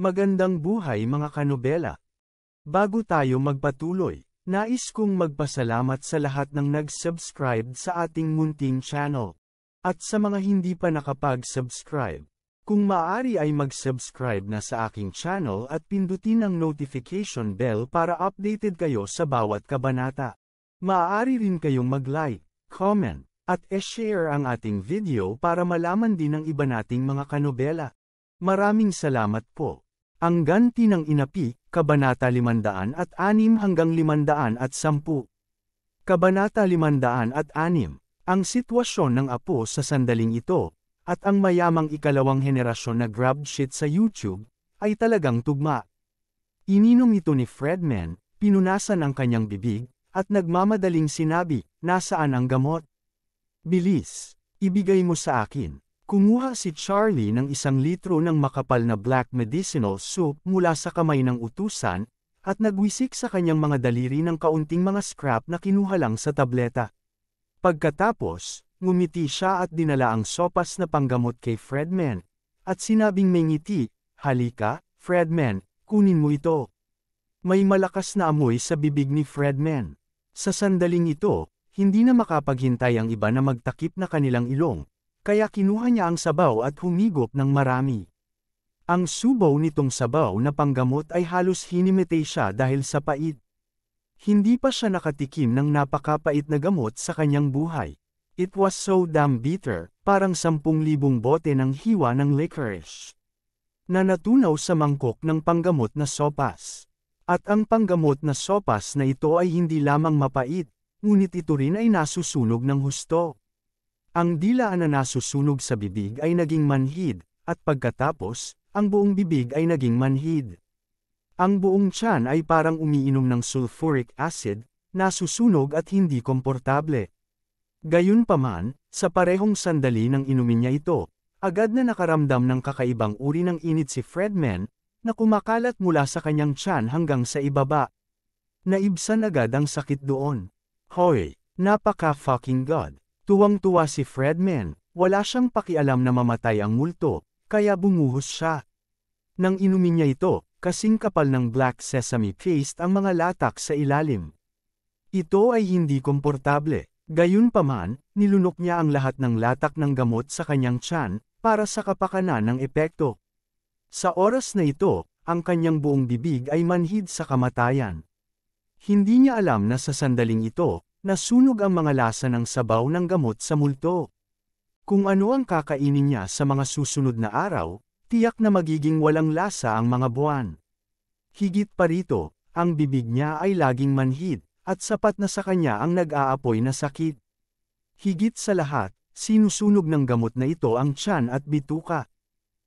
Magandang buhay mga kanobela. Bago tayo magpatuloy, nais kong magpasalamat sa lahat ng nag-subscribe sa ating munting channel. At sa mga hindi pa nakapag-subscribe, kung maaari ay mag-subscribe na sa aking channel at pindutin ang notification bell para updated kayo sa bawat kabanata. Maaari rin kayong mag-like, comment, at e-share ang ating video para malaman din ng iba nating mga kanobela. Maraming salamat po. Ang ganti ng inapi, Kabanata 506 hanggang 510. Kabanata 506, ang sitwasyon ng apo sa sandaling ito, at ang mayamang ikalawang henerasyon na grab shit sa YouTube, ay talagang tugma. Ininom ito ni Fredman, pinunasan ang kanyang bibig, at nagmamadaling sinabi, nasaan ang gamot? Bilis, ibigay mo sa akin. Kumuha si Charlie ng 1 litro ng makapal na black medicinal soup mula sa kamay ng utusan, at nagwisik sa kanyang mga daliri ng kaunting mga scrap na kinuha lang sa tableta. Pagkatapos, ngumiti siya at dinala ang sopas na panggamot kay Fredman, at sinabing may ngiti, halika, Fredman, kunin mo ito. May malakas na amoy sa bibig ni Fredman. Sa sandaling ito, hindi na makapaghintay ang iba na magtakip na kanilang ilong. Kaya kinuha niya ang sabaw at humigop ng marami. Ang subaw nitong sabaw na panggamot ay halos hinimete siya dahil sa pait. Hindi pa siya nakatikim ng napakapait na gamot sa kanyang buhay. It was so damn bitter, parang 10,000 bote ng hiwa ng licorice na natunaw sa mangkok ng panggamot na sopas. At ang panggamot na sopas na ito ay hindi lamang mapait, ngunit ito rin ay nasusunog ng husto. Ang dila na nasusunog sa bibig ay naging manhid, at pagkatapos, ang buong bibig ay naging manhid. Ang buong tiyan ay parang umiinom ng sulfuric acid, nasusunog at hindi komportable. Gayunpaman, sa parehong sandali ng inumin niya ito, agad na nakaramdam ng kakaibang uri ng init si Fredman, na kumakalat mula sa kanyang tiyan hanggang sa ibaba. Naibsan agad ang sakit doon. Hoy, napaka-fucking god. Tuwang-tuwa si Fredman, wala siyang pakialam na mamatay ang multo, kaya bumuhos siya. Nang inumin niya ito, kasing kapal ng black sesame paste ang mga latak sa ilalim. Ito ay hindi komportable, gayunpaman, nilunok niya ang lahat ng latak ng gamot sa kanyang tiyan, para sa kapakanan ng epekto. Sa oras na ito, ang kanyang buong bibig ay manhid sa kamatayan. Hindi niya alam na sa sandaling ito, nasunog ang mga lasa ng sabaw ng gamot sa multo. Kung ano ang kakainin niya sa mga susunod na araw, tiyak na magiging walang lasa ang mga buwan. Higit pa rito, ang bibig niya ay laging manhid, at sapat na sa kanya ang nag-aapoy na sakit. Higit sa lahat, sinusunog ng gamot na ito ang tiyan at bituka.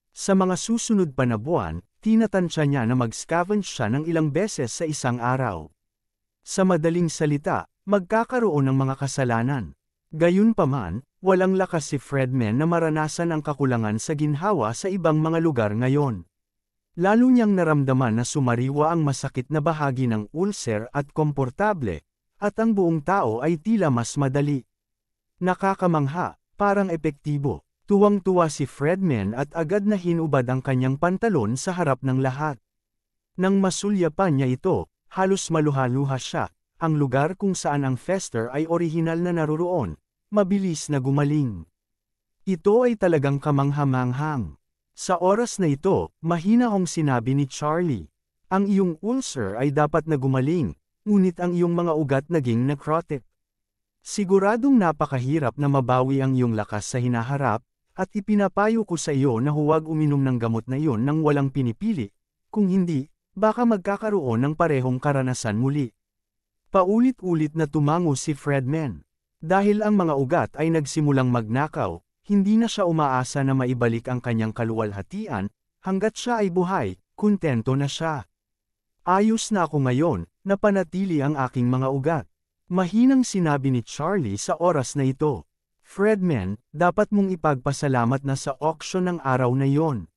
Sa mga susunod pa na buwan, tinatansya niya na mag-scavenge siya ng ilang beses sa isang araw. Sa madaling salita, magkakaroon ng mga kasalanan. Gayunpaman, walang lakas si Fredman na maranasan ang kakulangan sa ginhawa sa ibang mga lugar ngayon. Lalo niyang naramdaman na sumariwa ang masakit na bahagi ng ulcer at komportable, at ang buong tao ay tila mas madali. Nakakamangha, parang epektibo. Tuwang-tuwa si Fredman at agad na hinubad ang kanyang pantalon sa harap ng lahat. Nang masulyapan niya ito, halos maluha-luha siya. Ang lugar kung saan ang fester ay orihinal na naroroon, mabilis na gumaling. Ito ay talagang kamanghamanghang. Sa oras na ito, mahinahong sinabi ni Charlie, ang iyong ulcer ay dapat na gumaling, ngunit ang iyong mga ugat naging necrotic. Siguradong napakahirap na mabawi ang iyong lakas sa hinaharap, at ipinapayo ko sa iyo na huwag uminom ng gamot na iyon nang walang pinipili, kung hindi, baka magkakaroon ng parehong karanasan muli. Paulit-ulit na tumango si Fredman. Dahil ang mga ugat ay nagsimulang magnakaw, hindi na siya umaasa na maibalik ang kanyang kaluwalhatian, hanggat siya ay buhay, kontento na siya. Ayos na ako ngayon, napanatili ang aking mga ugat. Mahinang sinabi ni Charlie sa oras na ito. Fredman, dapat mong ipagpasalamat na sa auction ng araw na yon.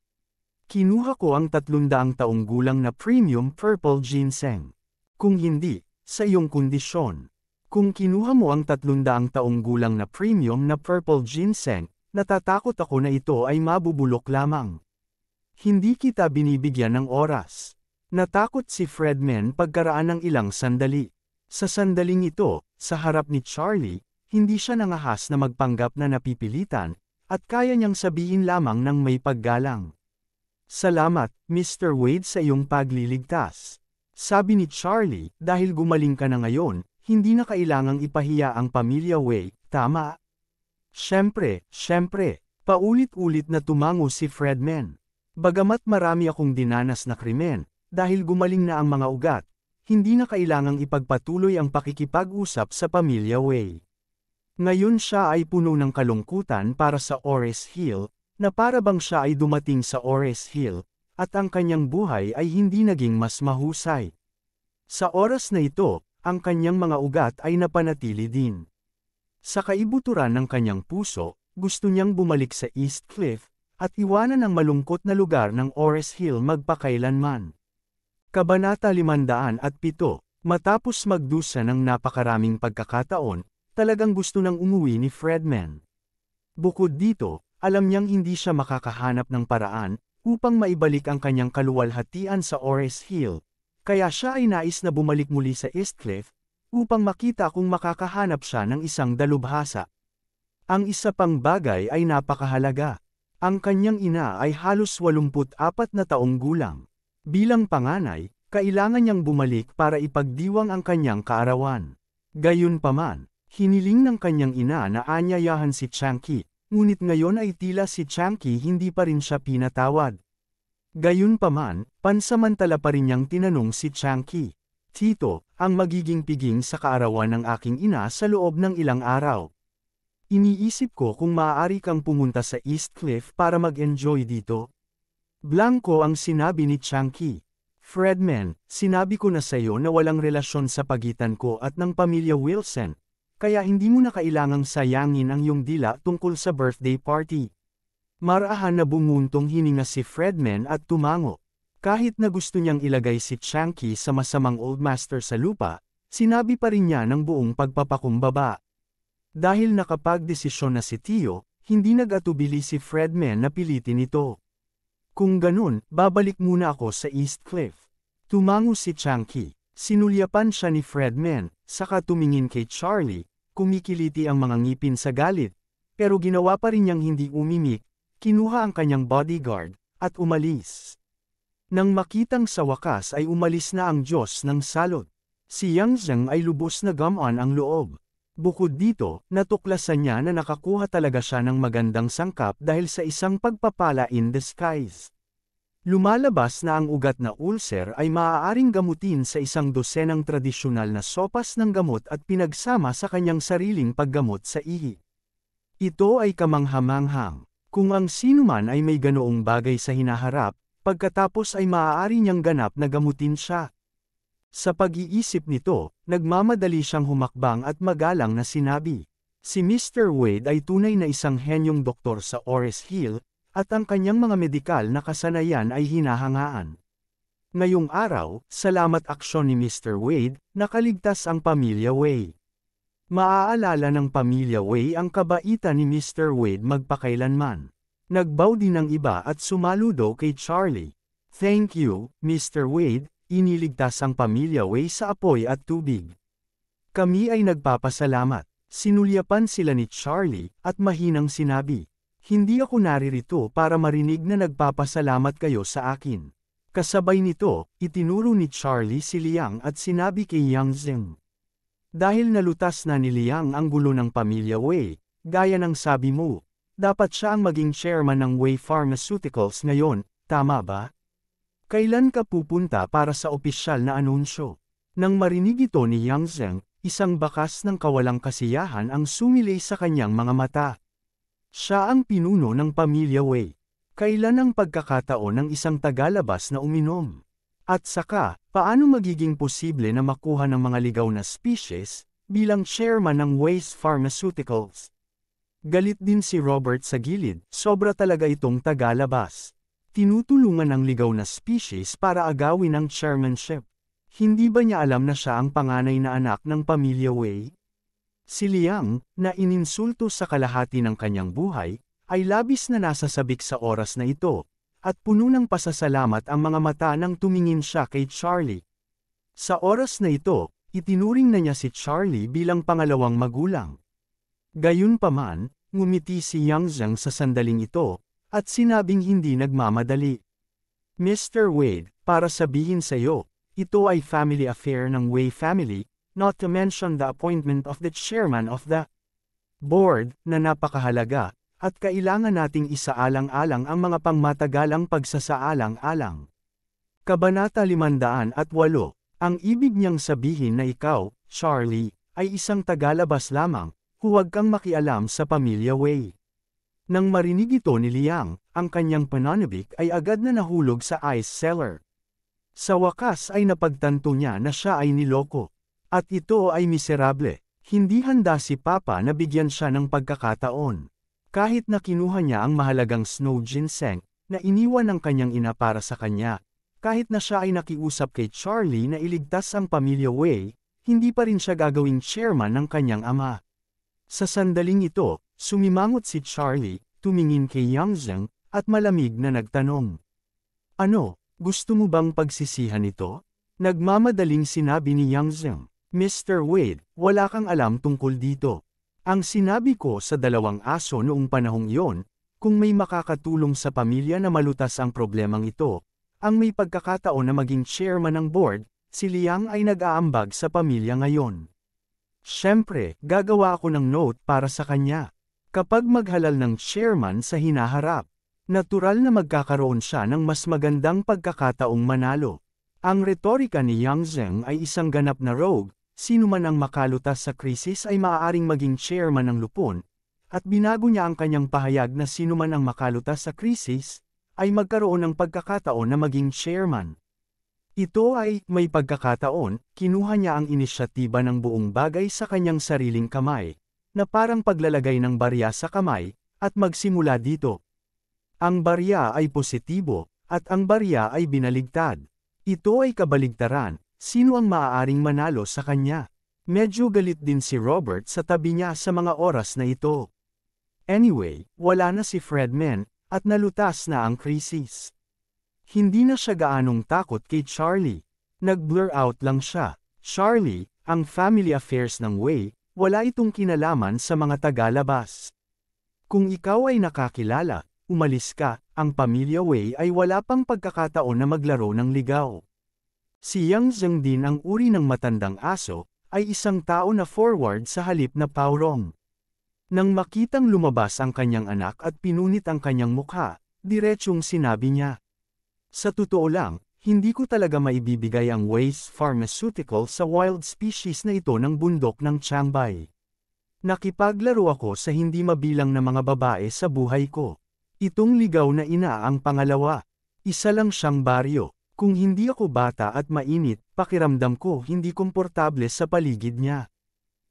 Kinuha ko ang 300 taong gulang na premium purple ginseng. Kung hindi, sa iyong kondisyon. Kung kinuha mo ang 300 taong gulang na premium na purple ginseng, natatakot ako na ito ay mabubulok lamang. Hindi kita binibigyan ng oras. Natakot si Fredman pagkaraan ng ilang sandali. Sa sandaling ito, sa harap ni Charlie, hindi siya nangahas na magpanggap na napipilitan, at kaya niyang sabihin lamang ng may paggalang. Salamat, Mr. Wade sa iyong pagliligtas. Sabi ni Charlie, dahil gumaling ka na ngayon, hindi na kailangang ipahiya ang pamilya Wade, tama? Siyempre, paulit-ulit na tumango si Fredman. Bagamat marami akong dinanas na krimen, dahil gumaling na ang mga ugat, hindi na kailangang ipagpatuloy ang pakikipag-usap sa pamilya Way. Ngayon siya ay puno ng kalungkutan para sa Ores Hill, na para bang siya ay dumating sa Ores Hill, at ang kanyang buhay ay hindi naging mas mahusay. Sa oras na ito, ang kanyang mga ugat ay napanatili din. Sa kaibuturan ng kanyang puso, gusto niyang bumalik sa East Cliff, at iwanan ang malungkot na lugar ng Ores Hill magpakailanman. Kabanata 507, matapos magdusa ng napakaraming pagkakataon, talagang gusto nang umuwi ni Fredman. Bukod dito, alam niyang hindi siya makakahanap ng paraan upang maibalik ang kanyang kaluwalhatian sa Ores Hill, kaya siya ay nais na bumalik muli sa East Cliff upang makita kung makakahanap siya ng isang dalubhasa. Ang isa pang bagay ay napakahalaga. Ang kanyang ina ay halos 84 na taong gulang. Bilang panganay, kailangan niyang bumalik para ipagdiwang ang kanyang kaarawan. Gayunpaman, hiniling ng kanyang ina na anyayahan si Chunky, ngunit ngayon ay tila si Chunky hindi pa rin siya pinatawad. Gayunpaman, pansamantala pa rin niyang tinanong si Chunky, "Tito, ang magiging piging sa kaarawan ng aking ina sa loob ng ilang araw. Iniisip ko kung maaari kang pumunta sa East Cliff para mag-enjoy dito." Blanco ang sinabi ni Chunky. "Fredman, sinabi ko na sayo na walang relasyon sa pagitan ko at ng pamilya Wilson, kaya hindi mo na kailangang sayangin ang iyong dila tungkol sa birthday party." Marahan na bumuntong hininga si Fredman at tumango. Kahit na gusto niyang ilagay si Chunky sa masamang old master sa lupa, sinabi pa rin niya ng buong pagpapakumbaba. Dahil nakapagdesisyon na si Tio, hindi nag-atubili si Fredman na pilitin ito. "Kung ganun, babalik muna ako sa East Cliff." Tumango si Chunky. Sinulyapan siya ni Fredman, saka tumingin kay Charlie, kumikiliti ang mga ngipin sa galit, pero ginawa pa rin niyang hindi umimik, kinuha ang kanyang bodyguard, at umalis. Nang makitang sa wakas ay umalis na ang Diyos ng salot. Si Yang Zheng ay lubos na gamaan ang loob. Bukod dito, natuklasan niya na nakakuha talaga siya ng magandang sangkap dahil sa isang pagpapala in disguise. Lumalabas na ang ugat na ulcer ay maaaring gamutin sa isang dosenang tradisyonal na sopas ng gamot at pinagsama sa kanyang sariling paggamot sa ihi. Ito ay kamanghamanghang. Kung ang sinuman ay may ganoong bagay sa hinaharap, pagkatapos ay maaari niyang ganap na gamutin siya. Sa pag-iisip nito, nagmamadali siyang humakbang at magalang na sinabi, si Mr. Wade ay tunay na isang henyong doktor sa Ores Hill, at ang kanyang mga medikal na kasanayan ay hinahangaan. Ngayong araw, salamat aksyon ni Mr. Wade, nakaligtas ang pamilya Way. Maaalala ng pamilya Way ang kabaitan ni Mr. Wade magpakailanman. Nagbow din ng iba at sumaludo kay Charlie. "Thank you, Mr. Wade. Iniligtas ang pamilya Way sa apoy at tubig. Kami ay nagpapasalamat." Sinulyapan sila ni Charlie, at mahinang sinabi, "Hindi ako naririto para marinig na nagpapasalamat kayo sa akin." Kasabay nito, itinuro ni Charlie si Liang at sinabi kay Yang Zheng. Dahil nalutas na ni Liang ang gulo ng pamilya Way, gaya ng sabi mo, dapat siya ang maging chairman ng Way Pharmaceuticals ngayon, tama ba? Kailan ka pupunta para sa opisyal na anunsyo? Nang marinig ito ni Yang Zheng, isang bakas ng kawalang kasiyahan ang sumilay sa kanyang mga mata. Siya ang pinuno ng pamilya Way. Kailan ang pagkakataon ng isang tagalabas na uminom? At saka, paano magiging posible na makuha ng mga ligaw na species bilang chairman ng Way's Pharmaceuticals? Galit din si Robert sa gilid, sobra talaga itong tagalabas. Tinutulungan ang ligaw na species para agawin ang chairmanship. Hindi ba niya alam na siya ang panganay na anak ng pamilya Way? Si Liang, na ininsulto sa kalahati ng kanyang buhay, ay labis na nasasabik sa oras na ito, at puno ng pasasalamat ang mga mata nang tumingin siya kay Charlie. Sa oras na ito, itinuring na niya si Charlie bilang pangalawang magulang. Gayunpaman, ngumiti si Yang Zheng sa sandaling ito, at sinabing hindi nagmamadali. Mr. Wade, para sabihin sa iyo, ito ay family affair ng Wei family, not to mention the appointment of the chairman of the board, na napakahalaga, at kailangan nating isaalang-alang ang mga pangmatagalang pagsasaalang-alang. Kabanata 508, ang ibig niyang sabihin na ikaw, Charlie, ay isang tagalabas lamang, huwag kang makialam sa pamilya Wei. Nang marinig ito ni Liang, ang kanyang pananabik ay agad na nahulog sa ice cellar. Sa wakas ay napagtanto niya na siya ay niloko. At ito ay miserable, hindi handa si Papa na bigyan siya ng pagkakataon. Kahit na kinuha niya ang mahalagang snow ginseng, na iniwan ng kanyang ina para sa kanya, kahit na siya ay nakiusap kay Charlie na iligtas ang pamilya Wei, hindi pa rin siya gagawing chairman ng kanyang ama. Sa sandaling ito, sumimangot si Charlie, tumingin kay Yang Zheng, at malamig na nagtanong. Ano, gusto mo bang pagsisihan ito? Nagmamadaling sinabi ni Yang Zheng. Mr. Wade, wala kang alam tungkol dito. Ang sinabi ko sa dalawang aso noong panahong iyon, kung may makakatulong sa pamilya na malutas ang problemang ito, ang may pagkakataon na maging chairman ng board, si Liang ay nag-aambag sa pamilya ngayon. Siyempre, gagawa ako ng note para sa kanya. Kapag maghalal ng chairman sa hinaharap, natural na magkakaroon siya ng mas magandang pagkakataong manalo. Ang retorika ni Yang Zheng ay isang ganap na rogue, sino man ang makalutas sa krisis ay maaaring maging chairman ng lupon, at binago niya ang kanyang pahayag na sino man ang makalutas sa krisis, ay magkaroon ng pagkakataon na maging chairman. Ito ay, may pagkakataon, kinuha niya ang inisyatiba ng buong bagay sa kanyang sariling kamay, na parang paglalagay ng barya sa kamay, at magsimula dito. Ang barya ay positibo, at ang barya ay binaligtad. Ito ay kabaligtaran, sino ang maaaring manalo sa kanya? Medyo galit din si Robert sa tabi niya sa mga oras na ito. Anyway, wala na si Fredman, at nalutas na ang krisis. Hindi na siya gaanong takot kay Charlie. Nag-blur out lang siya. Charlie, ang family affairs ng Wei, wala itong kinalaman sa mga tagalabas. Kung ikaw ay nakakilala, umalis ka, ang pamilya Wei ay wala pang pagkakataon na maglaro ng ligaw. Si Yang Zheng din ang uri ng matandang aso, ay isang tao na forward sa halip na paurong. Nang makitang lumabas ang kanyang anak at pinunit ang kanyang mukha, diretsyong sinabi niya. Sa totoo lang, hindi ko talaga maibibigay ang Wei's Pharmaceutical sa wild species na ito ng bundok ng Changbei. Nakipaglaro ako sa hindi mabilang na mga babae sa buhay ko. Itong ligaw na ina ang pangalawa. Isa lang siyang baryo. Kung hindi ako bata at mainit, pakiramdam ko hindi komportable sa paligid niya.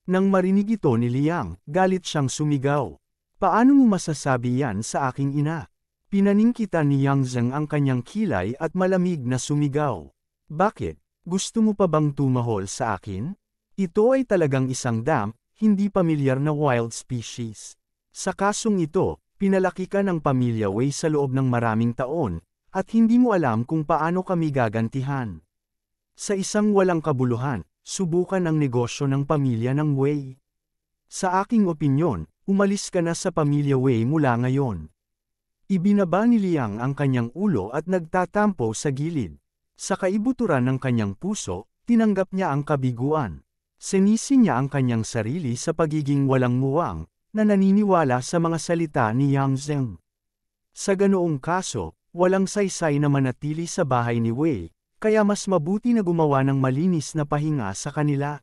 Nang marinig ito ni Liang, galit siyang sumigaw. Paano mo masasabi yan sa aking ina? Pinaningkitan ni Yang Zheng ang kanyang kilay at malamig na sumigaw. Bakit? Gusto mo pa bang tumahol sa akin? Ito ay talagang isang hindi pamilyar na wild species. Sa kasong ito, pinalaki ka ng pamilya Wei sa loob ng maraming taon, at hindi mo alam kung paano kami gagantihan. Sa isang walang kabuluhan, subukan ang negosyo ng pamilya ng Wei. Sa aking opinyon, umalis ka na sa pamilya Wei mula ngayon. Ibinaba ni Liang ang kanyang ulo at nagtatampo sa gilid. Sa kaibuturan ng kanyang puso, tinanggap niya ang kabiguan. Sinisi niya ang kanyang sarili sa pagiging walang muwang, na naniniwala sa mga salita ni Yang Zheng. Sa ganoong kaso, walang saysay na manatili sa bahay ni Wei, kaya mas mabuti na gumawa ng malinis na pahinga sa kanila.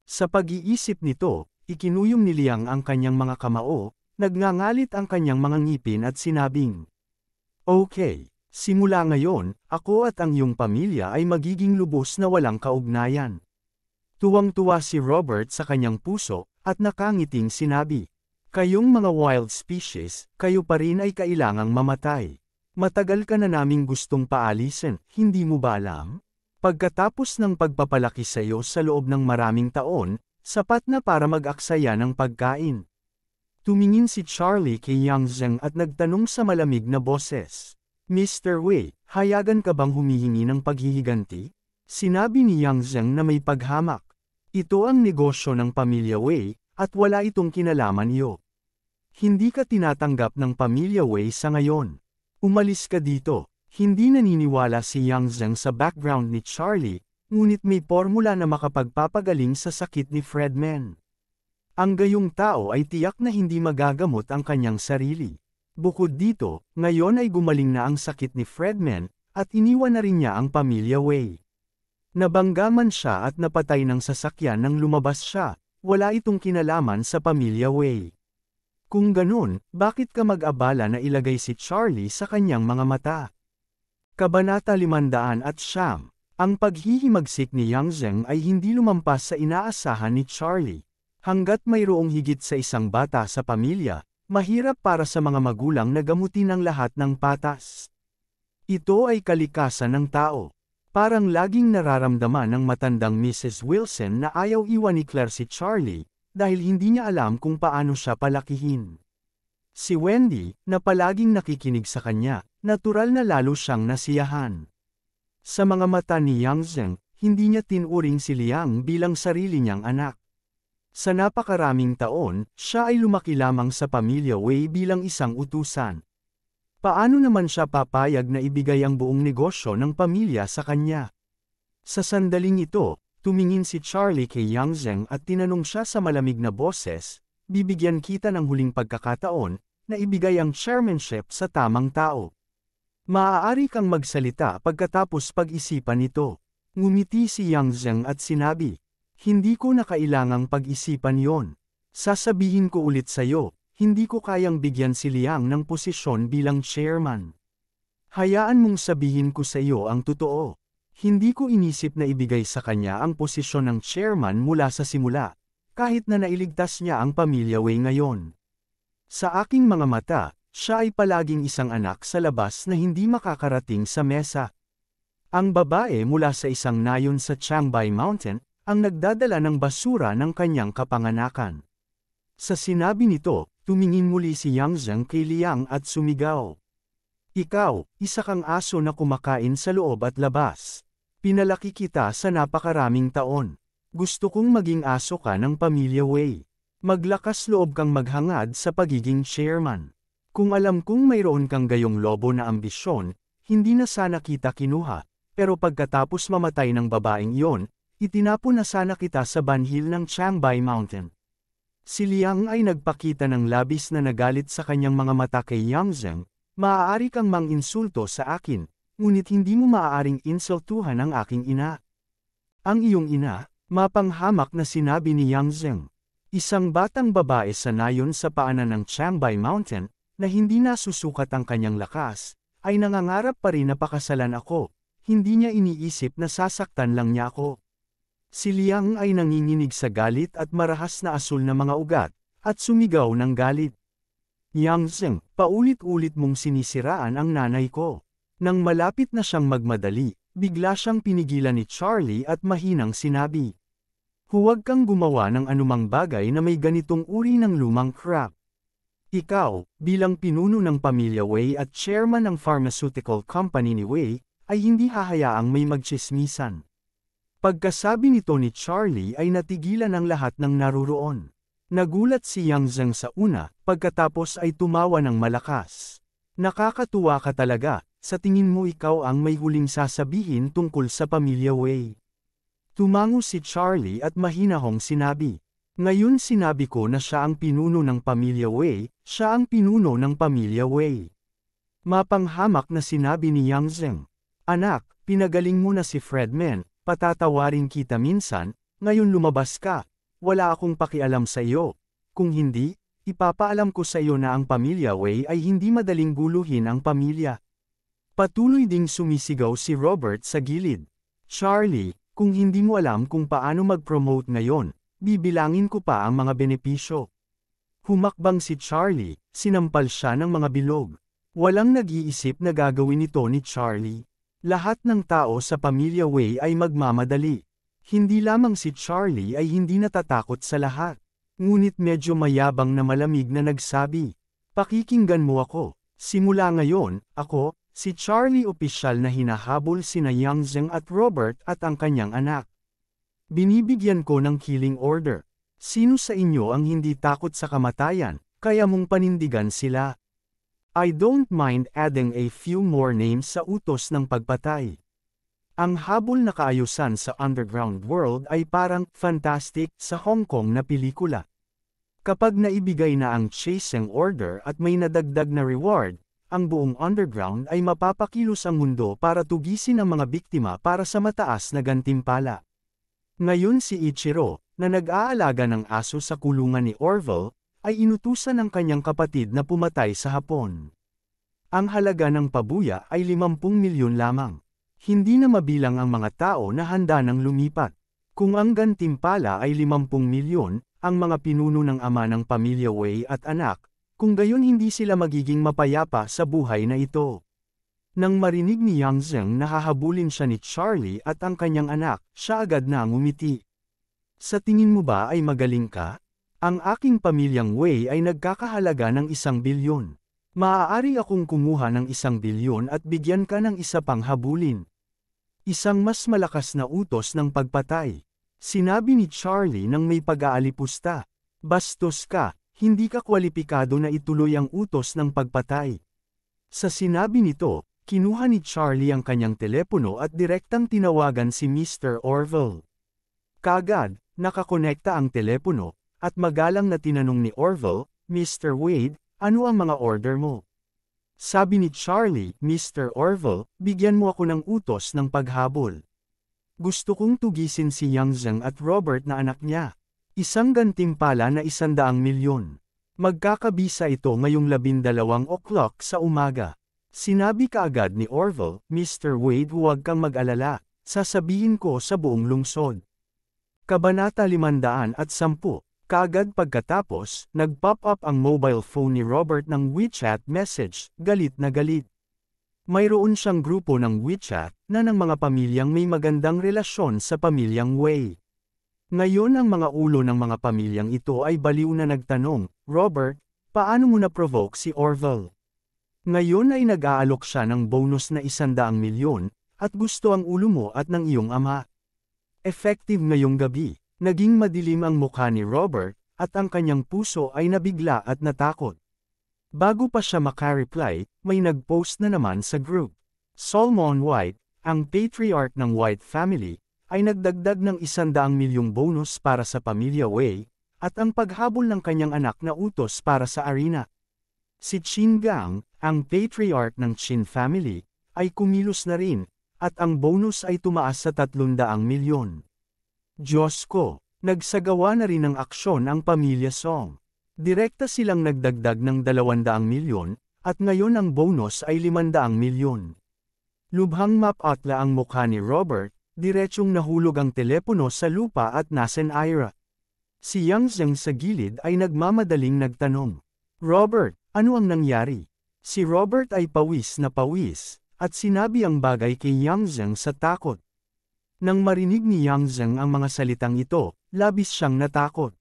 Sa pag-iisip nito, ikinuyom ni Liang ang kanyang mga kamao, nagngangalit ang kanyang mga ngipin at sinabing, Okay, simula ngayon, ako at ang iyong pamilya ay magiging lubos na walang kaugnayan. Tuwang-tuwa si Robert sa kanyang puso, at nakangiting sinabi, Kayong mga wild species, kayo pa rin ay kailangang mamatay. Matagal ka na naming gustong paalisin, hindi mo ba alam? Pagkatapos ng pagpapalaki sa iyo sa loob ng maraming taon, sapat na para mag-aksaya ng pagkain. Tumingin si Charlie kay Yang Zheng at nagtanong sa malamig na boses. Mr. Wei, hayagan ka bang humihingi ng paghihiganti? Sinabi ni Yang Zheng na may paghamak. Ito ang negosyo ng pamilya Wei, at wala itong kinalaman iyo. Hindi ka tinatanggap ng pamilya Wei sa ngayon. Umalis ka dito. Hindi naniniwala si Yang Zheng sa background ni Charlie, ngunit may formula na makapagpapagaling sa sakit ni Fredman. Ang gayong tao ay tiyak na hindi magagamot ang kanyang sarili. Bukod dito, ngayon ay gumaling na ang sakit ni Fredman, at iniwan na rin niya ang pamilya Wei. Nabanggaman siya at napatay ng sasakyan nang lumabas siya, wala itong kinalaman sa pamilya Wei. Kung ganun, bakit ka mag-abala na ilagay si Charlie sa kanyang mga mata? Kabanata 500. Ang paghihimagsik ni Yang Zheng ay hindi lumampas sa inaasahan ni Charlie. Hanggat mayroong higit sa isang bata sa pamilya, mahirap para sa mga magulang na gamutin ang lahat ng patas. Ito ay kalikasan ng tao. Parang laging nararamdaman ng matandang Mrs. Wilson na ayaw iwan ni Claire si Charlie, dahil hindi niya alam kung paano siya palakihin. Si Wendy, na palaging nakikinig sa kanya, natural na lalo siyang nasiyahan. Sa mga mata ni Yang Zheng, hindi niya tinuring si Liang bilang sarili niyang anak. Sa napakaraming taon, siya ay lumaki lamang sa pamilya Wei bilang isang utusan. Paano naman siya papayag na ibigay ang buong negosyo ng pamilya sa kanya? Sa sandaling ito, tumingin si Charlie kay Yang Zheng at tinanong siya sa malamig na boses, bibigyan kita ng huling pagkakataon, na ibigay ang chairmanship sa tamang tao. Maaari kang magsalita pagkatapos pag-isipan ito. Ngumiti si Yang Zheng at sinabi, hindi ko na kailangang pag-isipan yon. Sasabihin ko ulit sa'yo. Hindi ko kayang bigyan si Liang ng posisyon bilang chairman. Hayaan mong sabihin ko sa iyo ang totoo. Hindi ko inisip na ibigay sa kanya ang posisyon ng chairman mula sa simula, kahit na nailigtas niya ang pamilya Wei ngayon. Sa aking mga mata, siya ay palaging isang anak sa labas na hindi makakarating sa mesa. Ang babae mula sa isang nayon sa Changbai Mountain, ang nagdadala ng basura ng kanyang kapanganakan. Sa sinabi nito, tumingin muli si Yang Zheng kay Liang at sumigaw. Ikaw, isa kang aso na kumakain sa loob at labas. Pinalaki kita sa napakaraming taon. Gusto kong maging aso ka ng pamilya Wei. Maglakas loob kang maghangad sa pagiging chairman. Kung alam kong mayroon kang gayong lobo na ambisyon, hindi na sana kita kinuha, pero pagkatapos mamatay ng babaeng iyon, itinapon na sana kita sa banhil ng Changbai Mountain. Si Liang ay nagpakita ng labis na nagalit sa kanyang mga mata kay Yang Zheng, maaari kang mang-insulto sa akin, ngunit hindi mo maaaring insultuhan ang aking ina. Ang iyong ina, mapanghamak na sinabi ni Yang Zheng. Isang batang babae sa nayon sa paanan ng Changbai Mountain, na hindi nasusukat ang kanyang lakas, ay nangangarap pa rin na pakasalan ako, hindi niya iniisip na sasaktan lang niya ako. Si Liang ay nanginginig sa galit at marahas na asul na mga ugat, at sumigaw ng galit. Yang Zheng, paulit-ulit mong sinisiraan ang nanay ko. Nang malapit na siyang magmadali, bigla siyang pinigilan ni Charlie at mahinang sinabi. Huwag kang gumawa ng anumang bagay na may ganitong uri ng lumang crap. Ikaw, bilang pinuno ng pamilya Wei at chairman ng pharmaceutical company ni Wei, ay hindi hahayaang may magtsismisan. Pagkasabi nito ni Charlie ay natigilan ang lahat ng naruroon. Nagulat si Yang Zheng sa una, pagkatapos ay tumawa ng malakas. Nakakatuwa ka talaga, sa tingin mo ikaw ang may huling sasabihin tungkol sa pamilya Wei. Tumango si Charlie at mahinahong sinabi. Ngayon sinabi ko na siya ang pinuno ng pamilya Wei, siya ang pinuno ng pamilya Wei. Mapanghamak na sinabi ni Yang Zheng. Anak, pinagaling mo na si Fredman. Patatawarin kita minsan, ngayon lumabas ka, wala akong pakialam sa iyo. Kung hindi, ipapaalam ko sa iyo na ang pamilya Wei ay hindi madaling guluhin ang pamilya. Patuloy ding sumisigaw si Robert sa gilid. Charlie, kung hindi mo alam kung paano mag-promote ngayon, bibilangin ko pa ang mga benepisyo. Humakbang si Charlie, sinampal siya ng mga bilog. Walang nag-iisip na gagawin ito ni Charlie. Lahat ng tao sa pamilya Wei ay magmamadali. Hindi lamang si Charlie ay hindi natatakot sa lahat. Ngunit medyo mayabang na malamig na nagsabi, pakikinggan mo ako. Simula ngayon, ako, Si Charlie opisyal na hinahabol sina Yang Zheng at Robert at ang kanyang anak. Binibigyan ko ng killing order. Sino sa inyo ang hindi takot sa kamatayan, kaya mong panindigan sila? I don't mind adding a few more names sa utos ng pagpatay. Ang habol na kaayusan sa underground world ay parang fantastic sa Hong Kong na pelikula. Kapag naibigay na ang chasing order at may nadagdag na reward, ang buong underground ay mapapakilos ang mundo para tugisin ang mga biktima para sa mataas na gantimpala. Ngayon si Ichiro, na nag-aalaga ng aso sa kulungan ni Orville, ay inutusan ng kanyang kapatid na pumatay sa hapon. Ang halaga ng pabuya ay 50 milyon lamang. Hindi na mabilang ang mga tao na handa ng lumipat. Kung ang gantimpala ay 50 milyon, ang mga pinuno ng ama ng pamilya Wei at anak, kung gayon hindi sila magiging mapayapa sa buhay na ito. Nang marinig ni Yang Zheng na hahabulin siya ni Charlie at ang kanyang anak, siya agad na ngumiti. Sa tingin mo ba ay magaling ka? Ang aking pamilyang Wei ay nagkakahalaga ng 1 bilyon. Maaari akong kumuha ng 1 bilyon at bigyan ka ng isa pang habulin. Isang mas malakas na utos ng pagpatay. Sinabi ni Charlie nang may pag-aalipusta. Bastos ka, hindi ka kwalipikado na ituloy ang utos ng pagpatay. Sa sinabi nito, kinuha ni Charlie ang kanyang telepono at direktang tinawagan si Mr. Orville. Kaagad, nakakonekta ang telepono, at magalang na tinanong ni Orville, Mr. Wade, ano ang mga order mo? Sabi ni Charlie, Mr. Orville, bigyan mo ako ng utos ng paghabol. Gusto kong tugisin si Yang Zheng at Robert na anak niya. Isang gantimpala na 100 milyon. Magkakabisa ito ngayong 12 o'clock sa umaga. Sinabi kaagad ni Orville, Mr. Wade, huwag kang mag-alala, sasabihin ko sa buong lungsod. Kabanata 510. Kaagad pagkatapos, nag-pop up ang mobile phone ni Robert ng WeChat message, galit na galit. Mayroon siyang grupo ng WeChat na ng mga pamilyang may magandang relasyon sa pamilyang Wei. Ngayon ang mga ulo ng mga pamilyang ito ay baliw na nagtanong, Robert, paano mo na-provoke si Orville? Ngayon ay nag-aalok siya ng bonus na 100 milyon, at gusto ang ulo mo at ng iyong ama. Effective ngayong gabi, naging madilim ang mukha ni Robert, at ang kanyang puso ay nabigla at natakot. Bago pa siya makareply, may nag-post na naman sa group. Solomon White, ang patriarch ng White family, ay nagdagdag ng 100 milyong bonus para sa pamilya Wei, at ang paghabol ng kanyang anak na utos para sa arena. Si Qin Gang, ang patriarch ng Qin family, ay kumilos na rin, at ang bonus ay tumaas sa 300 milyon. Diyos ko, nagsagawa na rin ng aksyon ang pamilya Song. Direkta silang nagdagdag ng 200 milyon, at ngayon ang bonus ay 500 milyon. Lubhang mapatla ang mukha ni Robert, diretsong nahulog ang telepono sa lupa at nasen Ira. Si Yang Zheng sa gilid ay nagmamadaling nagtanong, Robert, ano ang nangyari? Si Robert ay pawis na pawis, at sinabi ang bagay kay Yang Zheng sa takot. Nang marinig ni Yang Zheng ang mga salitang ito, labis siyang natakot.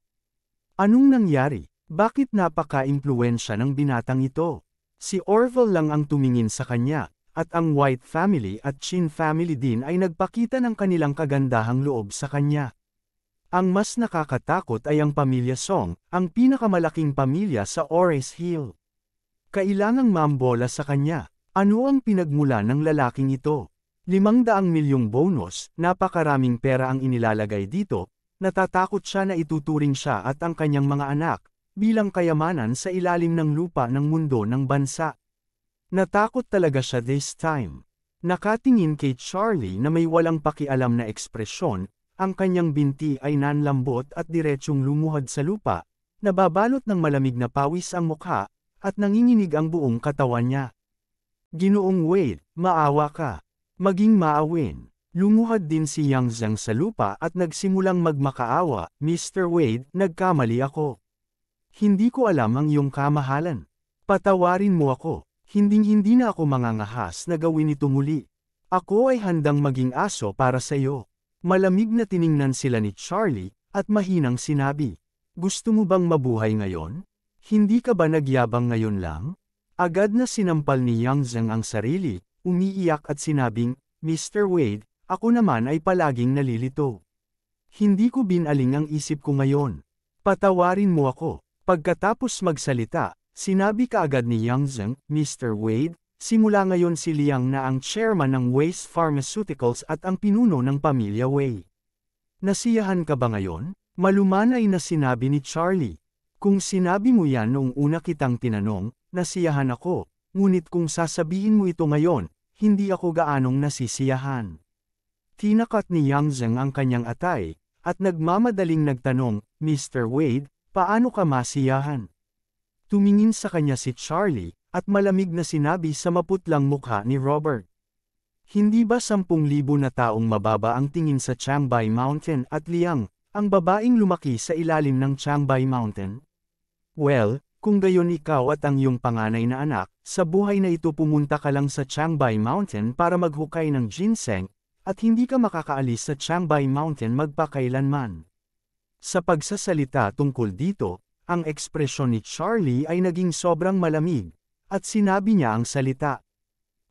Anong nangyari? Bakit napaka-impluwensya ng binatang ito? Si Orville lang ang tumingin sa kanya, at ang White family at Qin family din ay nagpakita ng kanilang kagandahang loob sa kanya. Ang mas nakakatakot ay ang pamilya Song, ang pinakamalaking pamilya sa Ores Hill. Kailangang mambola sa kanya. Ano ang pinagmula ng lalaking ito? 500 milyong bonus, napakaraming pera ang inilalagay dito, natatakot siya na ituturing siya at ang kanyang mga anak, bilang kayamanan sa ilalim ng lupa ng mundo ng bansa. Natakot talaga siya this time. Nakatingin kay Charlie na may walang pakialam na ekspresyon, ang kanyang binti ay nanlambot at diretsyong lumuhod sa lupa, nababalot ng malamig na pawis ang mukha, at nanginginig ang buong katawan niya. Ginoong Wade, maawa ka. Maging maawin. Lumuhod din si Yang Zheng sa lupa at nagsimulang magmakaawa, Mr. Wade, nagkamali ako. Hindi ko alam ang iyong kamahalan. Patawarin mo ako. Hinding-hindi na ako mangangahas na gawin ito muli. Ako ay handang maging aso para sa iyo. Malamig na tiningnan sila ni Charlie, at mahinang sinabi, gusto mo bang mabuhay ngayon? Hindi ka ba nagyabang ngayon lang? Agad na sinampal ni Yang Zheng ang sarili, umiiyak at sinabing, Mr. Wade, ako naman ay palaging nalilito. Hindi ko binaling ang isip ko ngayon. Patawarin mo ako. Pagkatapos magsalita, sinabi kaagad ni Yang Zheng, Mr. Wade, simula ngayon si Liang na ang chairman ng Waste Pharmaceuticals at ang pinuno ng pamilya Wei. Nasiyahan ka ba ngayon? Malumanay na sinabi ni Charlie. Kung sinabi mo yan noong una kitang tinanong, nasiyahan ako, ngunit kung sasabihin mo ito ngayon, hindi ako gaanong nasisiyahan. Tinakat ni Yang Zheng ang kanyang atay, at nagmamadaling nagtanong, Mr. Wade, paano ka masiyahan? Tumingin sa kanya si Charlie, at malamig na sinabi sa maputlang mukha ni Robert. Hindi ba 10,000 na taong mababa ang tingin sa Changbai Mountain at Liang, ang babaeng lumaki sa ilalim ng Changbai Mountain? Well, kung gayon ikaw at ang iyong panganay na anak, sa buhay na ito pumunta ka lang sa Changbai Mountain para maghukay ng ginseng, at hindi ka makakaalis sa Changbai Mountain magpakailanman. Sa pagsasalita tungkol dito, ang ekspresyon ni Charlie ay naging sobrang malamig, at sinabi niya ang salita.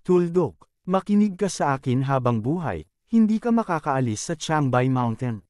Tuldok, makinig ka sa akin habang buhay, hindi ka makakaalis sa Changbai Mountain.